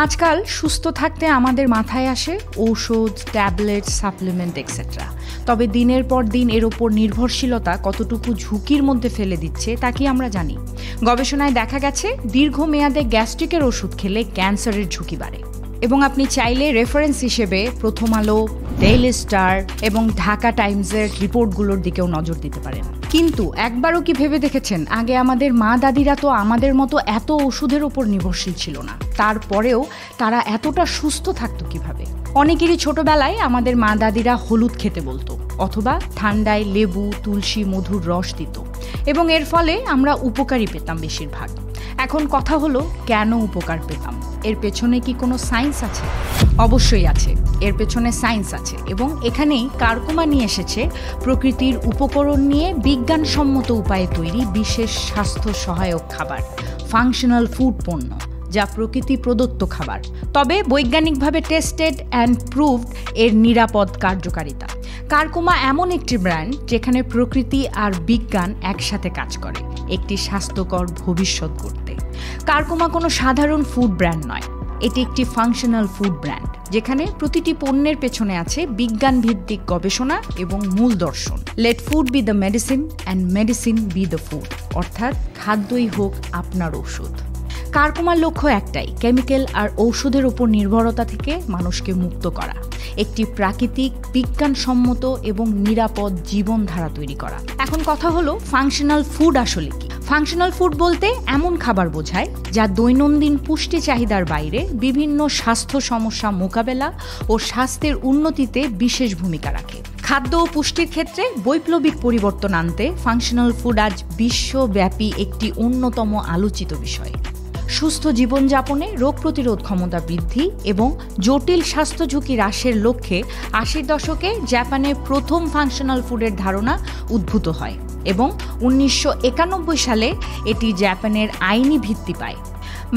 আজকাল সুস্থ থাকতে আমাদের মাথায় আসে ঔষধ, ট্যাবলেট, সাপ্লিমেন্ট এক্সেট্রা। তবে দিনের পর দিন এর ওপর নির্ভরশীলতা কতটুকু ঝুঁকির মধ্যে ফেলে দিচ্ছে তা কি আমরা জানি? গবেষণায় দেখা গেছে দীর্ঘমেয়াদে গ্যাস্ট্রিকের ওষুধ খেলে ক্যান্সারের ঝুঁকি বাড়ে। এবং আপনি চাইলে রেফারেন্স হিসেবে প্রথম আলো, ডেইলি স্টার এবং ঢাকা টাইমসের রিপোর্টগুলোর দিকেও নজর দিতে পারেন। কিন্তু একবারও কি ভেবে দেখেছেন, আগে আমাদের মা দাদিরা তো আমাদের মতো এত ওষুধের ওপর নির্ভরশীল ছিল না, তারপরেও তারা এতটা সুস্থ থাকতো কিভাবে? অনেকেরই ছোটবেলায় আমাদের মা দাদিরা হলুদ খেতে বলতো, অথবা ঠান্ডায় লেবু, তুলসী, মধুর রস দিত, এবং এর ফলে আমরা উপকারই পেতাম বেশিরভাগ। এখন কথা হলো, কেন উপকার পেতাম? এর পেছনে কি কোনো সায়েন্স আছে? অবশ্যই আছে, এর পেছনে সায়েন্স আছে, এবং এখানেই কারকুমা নিয়ে এসেছে প্রকৃতির উপকরণ নিয়ে বিজ্ঞানসম্মত উপায়ে তৈরি বিশেষ স্বাস্থ্য সহায়ক খাবার, ফাংশনাল ফুড পণ্য, যা প্রকৃতি প্রদত্ত খাবার, তবে বৈজ্ঞানিকভাবে টেস্টেড অ্যান্ড প্রুভড এর নিরাপদ কার্যকারিতা। কারকুমা এমন একটি ব্র্যান্ড যেখানে প্রকৃতি আর বিজ্ঞান একসাথে কাজ করে একটি স্বাস্থ্যকর ভবিষ্যৎ গড়তে। কারকুমা কোনো সাধারণ ফুড ব্র্যান্ড নয়, এটি একটি ফাংশনাল ফুড ব্র্যান্ড যেখানে প্রতিটি পণ্যের পেছনে আছে বিজ্ঞান ভিত্তিক গবেষণা এবং মূল দর্শন। Let food be the medicine and medicine be the food, অর্থাৎ খাদ্যই হোক আপনার ঔষধ। কারকুমার লক্ষ্য একটাই, কেমিক্যাল আর ঔষধের উপর নির্ভরতা থেকে মানুষকে মুক্ত করা, একটি প্রাকৃতিক, বিজ্ঞানসম্মত এবং নিরাপদ জীবনধারা তৈরি করা। এখন কথা হলো, ফাংশনাল ফুড আসলে কি? ফাংশনাল ফুড বলতে এমন খাবার বোঝায় যা দৈনন্দিন পুষ্টি চাহিদার বাইরে বিভিন্ন স্বাস্থ্য সমস্যা মোকাবেলা ও স্বাস্থ্যের উন্নতিতে বিশেষ ভূমিকা রাখে। খাদ্য ও পুষ্টির ক্ষেত্রে বৈপ্লবিক পরিবর্তন আনতে ফাংশনাল ফুড আজ বিশ্বব্যাপী একটি অন্যতম আলোচিত বিষয়। সুস্থ জীবনযাপনে রোগ প্রতিরোধ ক্ষমতা বৃদ্ধি এবং জটিল স্বাস্থ্য ঝুঁকি হ্রাসের লক্ষ্যে ৮০ দশকে জাপানে প্রথম ফাংশনাল ফুডের ধারণা উদ্ভূত হয় এবং ১৯৯১ সালে এটি জাপানের আইনি ভিত্তি পায়।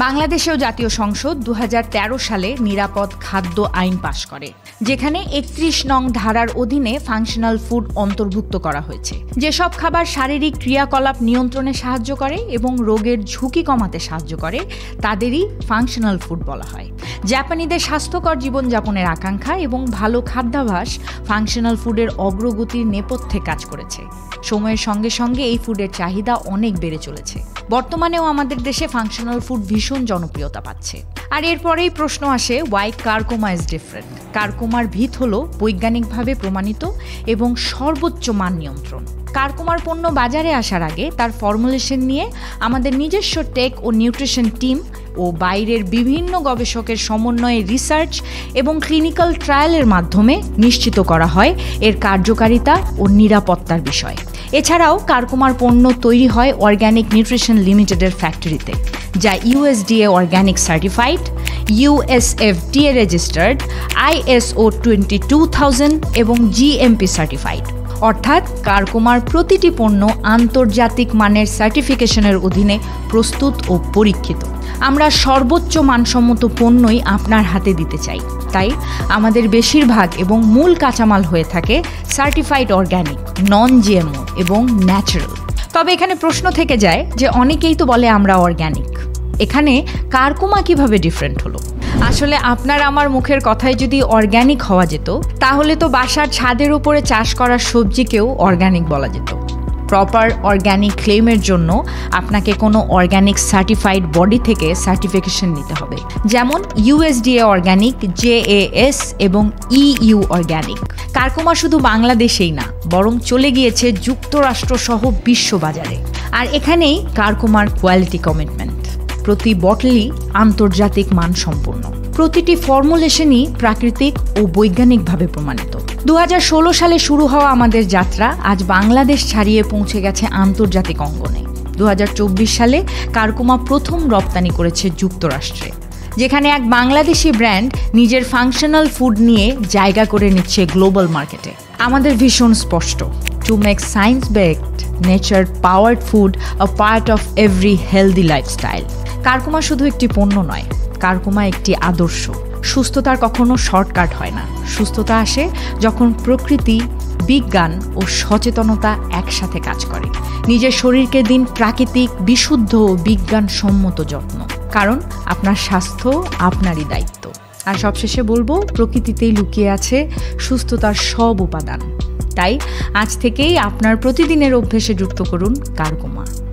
বাংলাদেশেও জাতীয় সংসদ ২০১৩ সালে নিরাপদ খাদ্য আইন পাশ করে, যেখানে ৩১ নং ধারার অধীনে ফাংশনাল ফুড অন্তর্ভুক্ত করা হয়েছে। যেসব খাবার শারীরিক ক্রিয়াকলাপ নিয়ন্ত্রণে সাহায্য করে এবং রোগের ঝুঁকি কমাতে সাহায্য করে তাদেরই ফাংশনাল ফুড বলা হয়। জাপানিদের স্বাস্থ্যকর জীবনযাপনের আকাঙ্ক্ষা এবং ভালো খাদ্যাভ্যাস ফাংশনাল ফুডের অগ্রগতির নেপথ্যে কাজ করেছে। সময়ের সঙ্গে সঙ্গে এই ফুডের চাহিদা অনেক বেড়ে চলেছে। বর্তমানেও আমাদের দেশে ফাংশনাল ফুড ভীষণ জনপ্রিয়তা পাচ্ছে। আর এরপরেই প্রশ্ন আসে, ওয়াই কারকুমা ইজ ডিফারেন্ট? কারকুমার ভিত হলো বৈজ্ঞানিকভাবে প্রমাণিত এবং সর্বোচ্চ মান নিয়ন্ত্রণ। কারকুমার পণ্য বাজারে আসার আগে তার ফর্মুলেশন নিয়ে আমাদের নিজস্ব টেক ও নিউট্রিশন টিম ও বাইরের বিভিন্ন গবেষকের সমন্বয়ে রিসার্চ এবং ক্লিনিক্যাল ট্রায়ালের মাধ্যমে নিশ্চিত করা হয় এর কার্যকারিতা ও নিরাপত্তার বিষয়। এছাড়াও কারকুমার পণ্য তৈরি হয় অর্গ্যানিক নিউট্রিশন লিমিটেডের ফ্যাক্টরিতে, যা USDA organic certified, USFDA registered, ISO 22000 এবং জিএমপি সার্টিফাইড। অর্থাৎ কারকুমার প্রতিটি পণ্য আন্তর্জাতিক মানের সার্টিফিকেশনের অধীনে প্রস্তুত ও পরীক্ষিত। আমরা সর্বোচ্চ মানসম্মত পণ্যই আপনার হাতে দিতে চাই, তাই আমাদের বেশিরভাগ এবং মূল কাঁচামাল হয়ে থাকে সার্টিফাইড অর্গ্যানিক, নন জিএমও এবং ন্যাচারাল। তবে এখানে প্রশ্ন থেকে যায় যে অনেকেই তো বলে আমরা অর্গ্যানিক, এখানে কারকুমা কিভাবে ডিফারেন্ট হলো? আসলে আপনার আমার মুখের কথায় যদি অর্গ্যানিক হওয়া যেত, তাহলে তো বাসার ছাদের উপরে চাষ করা সবজিকেও অর্গ্যানিক বলা যেত। প্রপার অর্গ্যানিক ক্লেমের জন্য আপনাকে কোনো অর্গ্যানিক সার্টিফাইড বডি থেকে সার্টিফিকেশন নিতে হবে, যেমন ইউএসডিএ অর্গ্যানিক, JAS এবং EU অর্গ্যানিক। কারকুমা শুধু বাংলাদেশেই না, বরং চলে গিয়েছে যুক্তরাষ্ট্র সহ বিশ্ববাজারে। আর এখানেই কারকুমার কোয়ালিটি কমিটমেন্ট, প্রতি বটলই আন্তর্জাতিক মান সম্পন্ন, প্রতিটি ফর্মুলেশনই প্রাকৃতিক ও বৈজ্ঞানিকভাবে প্রমাণিত। ২০১৬ সালে শুরু হওয়া আমাদের যাত্রা আজ বাংলাদেশ ছাড়িয়ে পৌঁছে গেছে আন্তর্জাতিক অঙ্গনে। ২০২৪ সালে কারকুমা প্রথম রপ্তানি করেছে যুক্তরাষ্ট্রে, যেখানে এক বাংলাদেশি ব্র্যান্ড নিজের ফাংশনাল ফুড নিয়ে জায়গা করে নিচ্ছে গ্লোবাল মার্কেটে। আমাদের ভীষণ স্পষ্ট, to make science baked, nature powered food a part of every healthy lifestyle. Curcuma শুধু একটি পণ্য নয়, কারকুমা একটি আদর্শ। সুস্থতার কখনো শর্টকাট হয় না, সুস্থতা আসে যখন প্রকৃতি, বিজ্ঞান ও সচেতনতা একসাথে কাজ করে। নিজের শরীরকে দিন প্রাকৃতিক, বিশুদ্ধ ও বিজ্ঞানসম্মত যত্ন। কারণ আপনার স্বাস্থ্য আপনারই দায়িত্ব। আর সবশেষে বলবো, প্রকৃতিতেই লুকিয়ে আছে সুস্থতার সব উপাদান। তাই আজ থেকেই আপনার প্রতিদিনের অভ্যেসে যুক্ত করুন কার্গোমা।